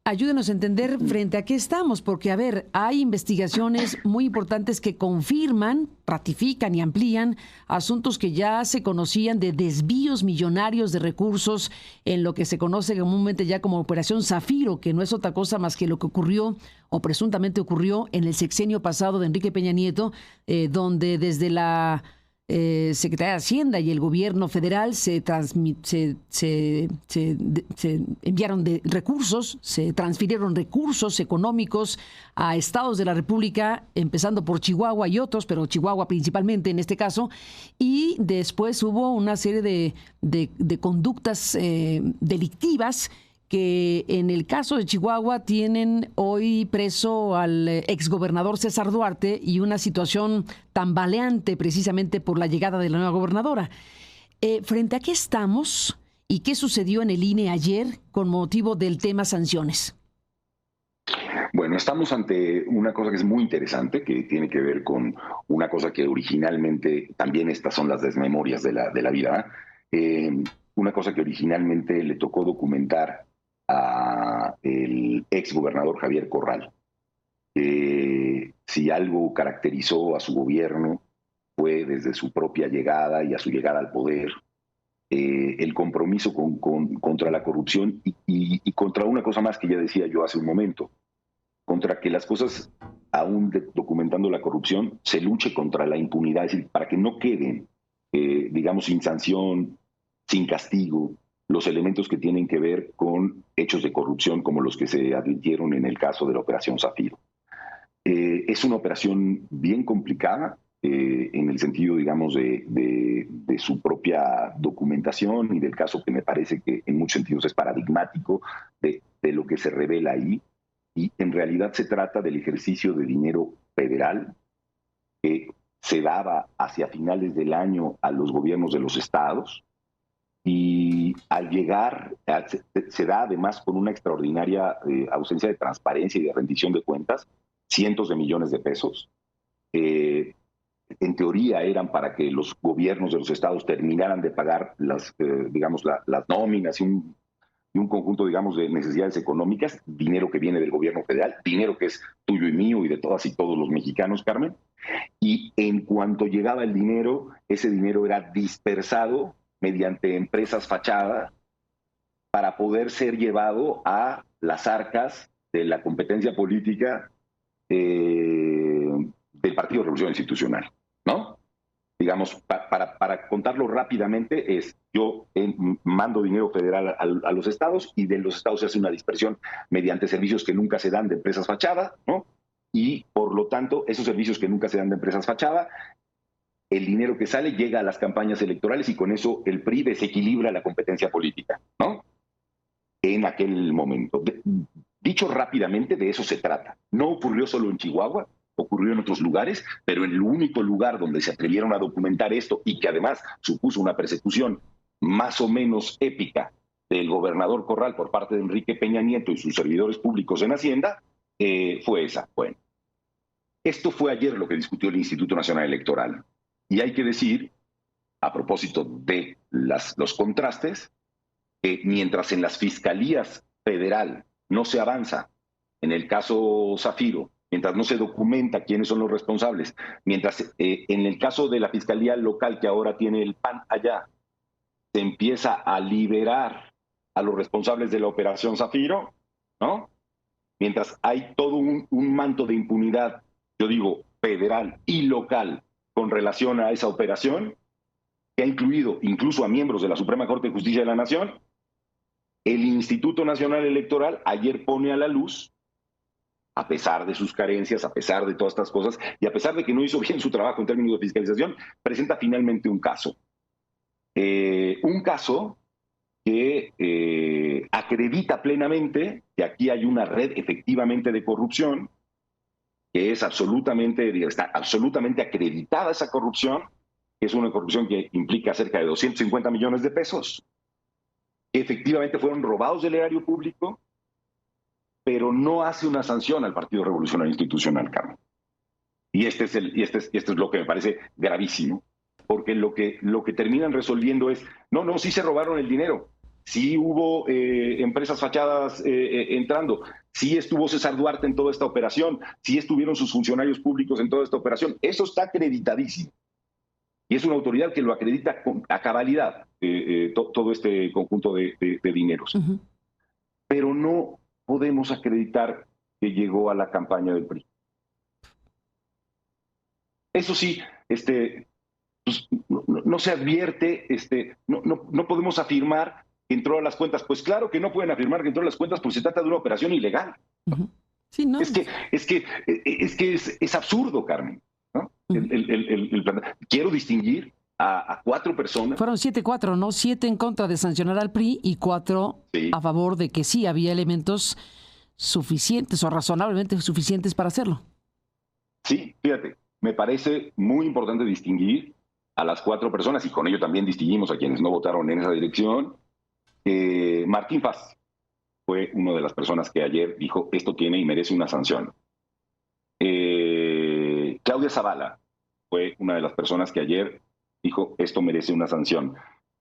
Ayúdenos a entender frente a qué estamos, porque, a ver, hay investigaciones muy importantes que confirman, ratifican y amplían asuntos que ya se conocían de desvíos millonarios de recursos en lo que se conoce comúnmente ya como Operación Zafiro, que no es otra cosa más que lo que ocurrió o presuntamente ocurrió en el sexenio pasado de Enrique Peña Nieto, donde desde la Secretaría de Hacienda y el gobierno federal se enviaron recursos, se transfirieron recursos económicos a estados de la República, empezando por Chihuahua y otros, pero Chihuahua principalmente en este caso, y después hubo una serie de conductas delictivas que en el caso de Chihuahua tienen hoy preso al exgobernador César Duarte y una situación tambaleante precisamente por la llegada de la nueva gobernadora. ¿Frente a qué estamos y qué sucedió en el INE ayer con motivo del tema sanciones? Bueno, estamos ante una cosa que es muy interesante, que tiene que ver con una cosa que originalmente, también estas son las desmemorias de la vida, una cosa que originalmente le tocó documentar a el ex gobernador Javier Corral. Si algo caracterizó a su gobierno fue desde su propia llegada y a su llegada al poder, el compromiso contra la corrupción y contra una cosa más que ya decía yo hace un momento, contra que las cosas, aún documentando la corrupción, se luche contra la impunidad, es decir, para que no queden, digamos, sin sanción, sin castigo, los elementos que tienen que ver con hechos de corrupción como los que se advirtieron en el caso de la Operación Zafiro. Es una operación bien complicada en el sentido, digamos, de su propia documentación y del caso que me parece que en muchos sentidos es paradigmático de lo que se revela ahí. Y en realidad se trata del ejercicio de dinero federal que se daba hacia finales del año a los gobiernos de los estados, y al llegar se da además con una extraordinaria ausencia de transparencia y de rendición de cuentas, cientos de millones de pesos. En teoría eran para que los gobiernos de los estados terminaran de pagar las nóminas y un conjunto, digamos, de necesidades económicas, dinero que viene del gobierno federal, dinero que es tuyo y mío y de todas y todos los mexicanos, Carmen. Y en cuanto llegaba el dinero, ese dinero era dispersado mediante empresas fachada para poder ser llevado a las arcas de la competencia política del Partido de Revolución Institucional, ¿no? Digamos, para contarlo rápidamente, yo mando dinero federal a los estados y de los estados se hace una dispersión mediante servicios que nunca se dan de empresas fachada, ¿no? Y por lo tanto, esos servicios que nunca se dan de empresas fachada, el dinero que sale llega a las campañas electorales y con eso el PRI desequilibra la competencia política, ¿no? En aquel momento. Dicho rápidamente, de eso se trata. No ocurrió solo en Chihuahua, ocurrió en otros lugares, pero en el único lugar donde se atrevieron a documentar esto y que además supuso una persecución más o menos épica del gobernador Corral por parte de Enrique Peña Nieto y sus servidores públicos en Hacienda, fue esa. Bueno, esto fue ayer lo que discutió el Instituto Nacional Electoral. Y hay que decir, a propósito de los contrastes, que mientras en las fiscalías federal no se avanza, en el caso Zafiro, mientras no se documenta quiénes son los responsables, mientras en el caso de la fiscalía local que ahora tiene el PAN allá, se empieza a liberar a los responsables de la Operación Zafiro, ¿no? Mientras hay todo un manto de impunidad, yo digo, federal y local, con relación a esa operación, que ha incluido incluso a miembros de la Suprema Corte de Justicia de la Nación, el Instituto Nacional Electoral ayer pone a la luz, a pesar de sus carencias, a pesar de todas estas cosas, y a pesar de que no hizo bien su trabajo en términos de fiscalización, presenta finalmente un caso. Un caso que acredita plenamente que aquí hay una red efectivamente de corrupción, que es está absolutamente acreditada esa corrupción, que es una corrupción que implica cerca de 250 millones de pesos, que efectivamente fueron robados del erario público, pero no hace una sanción al Partido Revolucionario Institucional, Carmen. Y esto es lo que me parece gravísimo, porque lo que terminan resolviendo es, no, sí se robaron el dinero, sí hubo empresas fachadas entrando, sí estuvo César Duarte en toda esta operación, sí estuvieron sus funcionarios públicos en toda esta operación. Eso está acreditadísimo. Y es una autoridad que lo acredita a cabalidad, todo este conjunto de dineros. Ujú. Pero no podemos acreditar que llegó a la campaña del PRI. Eso sí, pues, no se advierte, no podemos afirmar que entró a las cuentas. Pues claro que no pueden afirmar que entró a las cuentas porque se trata de una operación ilegal. Ujú. Sí, no. Es absurdo, Carmen, ¿no? Ujú. Quiero distinguir a 4 personas. Fueron 7-4, ¿no? 7 en contra de sancionar al PRI y 4 Sí. a favor de que sí había elementos suficientes o razonablemente suficientes para hacerlo. Sí, fíjate, me parece muy importante distinguir a las 4 personas, y con ello también distinguimos a quienes no votaron en esa dirección. Martín Faz fue una de las personas que ayer dijo, esto tiene y merece una sanción. Claudia Zavala fue una de las personas que ayer dijo, esto merece una sanción.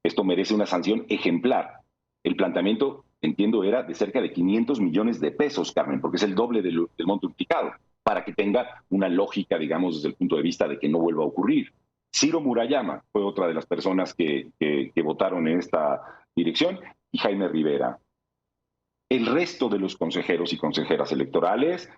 Esto merece una sanción ejemplar. El planteamiento, entiendo, era de cerca de 500 millones de pesos, Carmen, porque es el doble del monto implicado, para que tenga una lógica, digamos, desde el punto de vista de que no vuelva a ocurrir. Ciro Murayama fue otra de las personas que votaron en esta dirección, y Jaime Rivera. El resto de los consejeros y consejeras electorales,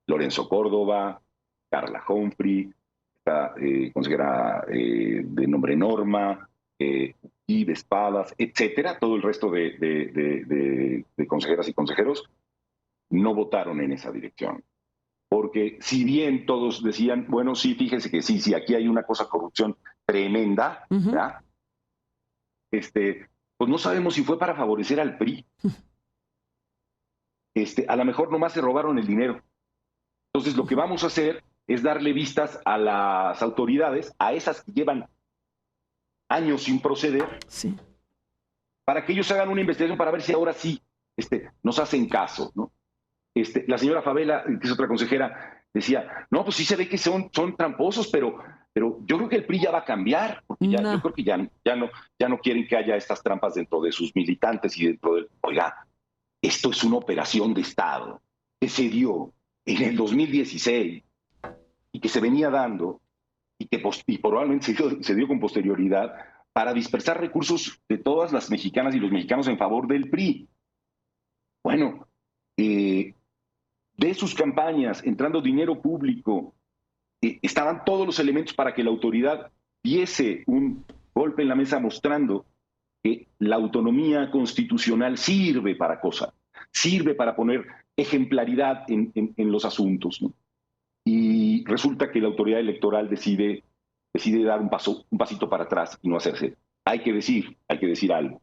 Lorenzo Córdoba, Carla Humphrey, esta consejera de nombre Norma, y de Espadas, etcétera, todo el resto de consejeras y consejeros no votaron en esa dirección. Porque si bien todos decían, bueno, sí, fíjese que sí, aquí hay una cosa corrupción tremenda, ¿verdad? Pues no sabemos si fue para favorecer al PRI. A lo mejor nomás se robaron el dinero. Entonces lo que vamos a hacer es darle vistas a las autoridades, a esas que llevan años sin proceder, Sí. para que ellos hagan una investigación para ver si ahora sí nos hacen caso, ¿no? La señora Favela, que es otra consejera, decía, no, pues sí se ve que son tramposos, pero yo creo que el PRI ya va a cambiar, porque No. yo creo que ya no quieren que haya estas trampas dentro de sus militantes y dentro del... Oiga, esto es una operación de Estado que se dio en el 2016 y que se venía dando y probablemente se dio con posterioridad para dispersar recursos de todas las mexicanas y los mexicanos en favor del PRI. Bueno, de sus campañas, entrando dinero público, estaban todos los elementos para que la autoridad diese un golpe en la mesa mostrando que la autonomía constitucional sirve para cosas, sirve para poner ejemplaridad en los asuntos, ¿no? Y resulta que la autoridad electoral decide dar un pasito para atrás y no hacerse. Hay que decir algo.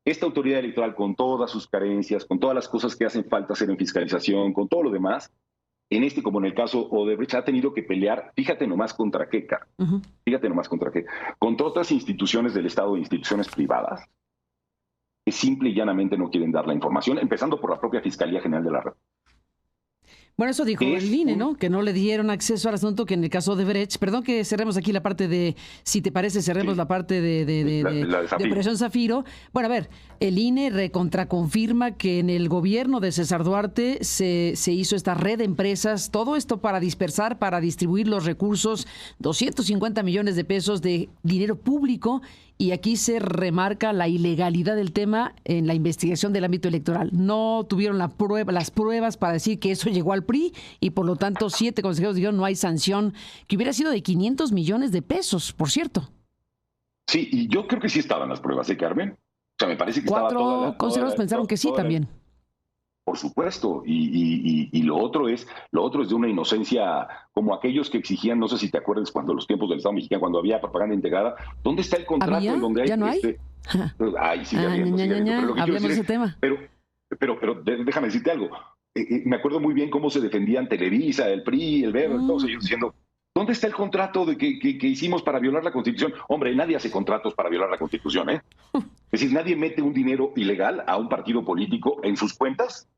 Esta autoridad electoral, con todas sus carencias, con todas las cosas que hacen falta hacer en fiscalización, con todo lo demás, en como en el caso Odebrecht, ha tenido que pelear, fíjate nomás contra qué, Carmen, fíjate nomás contra qué, contra otras instituciones del Estado e instituciones privadas que simple y llanamente no quieren dar la información, empezando por la propia Fiscalía General de la República. Bueno, eso dijo el INE, ¿no? Que no le dieron acceso al asunto, que en el caso de Brecht, perdón que cerremos aquí la parte de, si te parece, cerremos la parte de Operación Zafiro. Bueno, a ver, el INE recontraconfirma que en el gobierno de César Duarte se hizo esta red de empresas, todo esto para dispersar, para distribuir los recursos, 250 millones de pesos de dinero público. Y aquí se remarca la ilegalidad del tema en la investigación del ámbito electoral. No tuvieron las pruebas para decir que eso llegó al PRI y por lo tanto 7 consejeros dijeron no hay sanción, que hubiera sido de 500 millones de pesos, por cierto. Sí, y yo creo que sí estaban las pruebas, ¿eh, Carmen? O sea, me parece que 4 consejeros pensaron que sí también. Por supuesto, y lo otro es de una inocencia como aquellos que exigían, no sé si te acuerdas cuando los tiempos del Estado mexicano, cuando había propaganda integrada, ¿dónde está el contrato? ¿Había? En donde hay, ¿Ya no hay? Ay, sigue habiendo, sigue habiendo. Hablemos de ese tema. Pero déjame decirte algo. Me acuerdo muy bien cómo se defendían Televisa, el PRI, el Verde, todos ellos diciendo, ¿dónde está el contrato de que hicimos para violar la Constitución? Hombre, nadie hace contratos para violar la Constitución, ¿eh? Es decir, nadie mete un dinero ilegal a un partido político en sus cuentas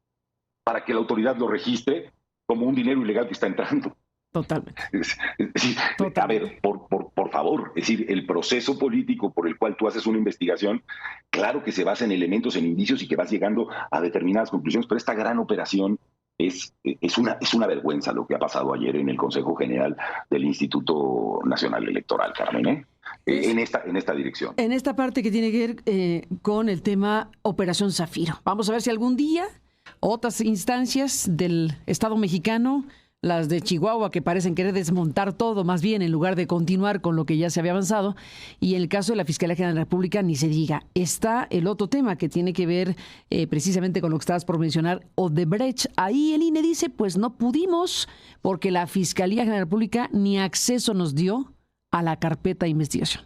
para que la autoridad lo registre como un dinero ilegal que está entrando. Totalmente. Es decir, a ver, por por favor, es decir, el proceso político por el cual tú haces una investigación, claro que se basa en elementos, en indicios y que vas llegando a determinadas conclusiones, pero esta gran operación es una vergüenza lo que ha pasado ayer en el Consejo General del Instituto Nacional Electoral, Carmen, en esta dirección. En esta parte que tiene que ver con el tema Operación Zafiro. Vamos a ver si algún día otras instancias del Estado mexicano, las de Chihuahua, que parecen querer desmontar todo, más bien en lugar de continuar con lo que ya se había avanzado, y en el caso de la Fiscalía General de la República, ni se diga. Está el otro tema que tiene que ver precisamente con lo que estabas por mencionar, Odebrecht. Ahí el INE dice, pues no pudimos, porque la Fiscalía General de la República ni acceso nos dio a la carpeta de investigación.